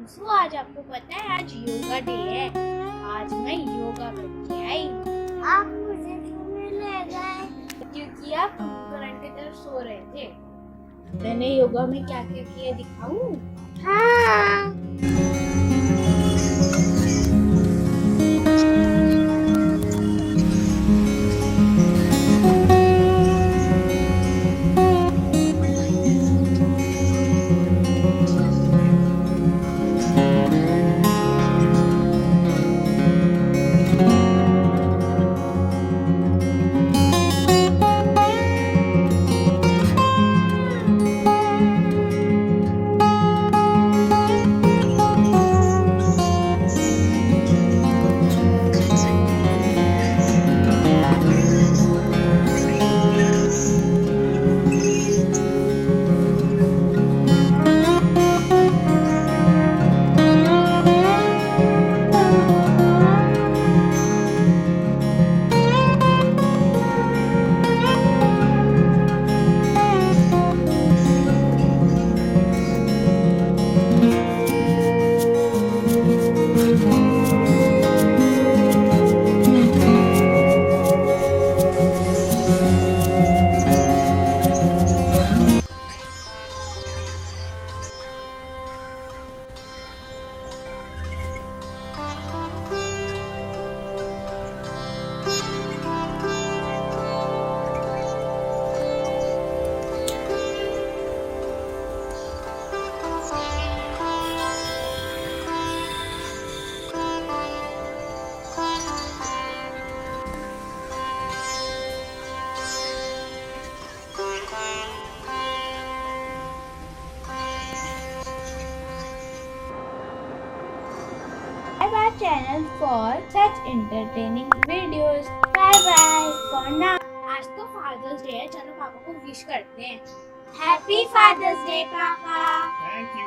अंशु, आज आपको पता है आज योगा डे है। आज मैं योगा करके आई। आप मुझे क्यों नहीं ले गए? क्योंकि आप करंट की तरफ सो रहे थे। मैंने योगा में क्या क्या किया दिखाऊं? हाँ। Subscribe our channel for such entertaining videos. Bye bye for now. आज तो फादर्स डे है, चलो पापा को विश करते हैं। हैप्पी फादर्स डे पापा। Thank you.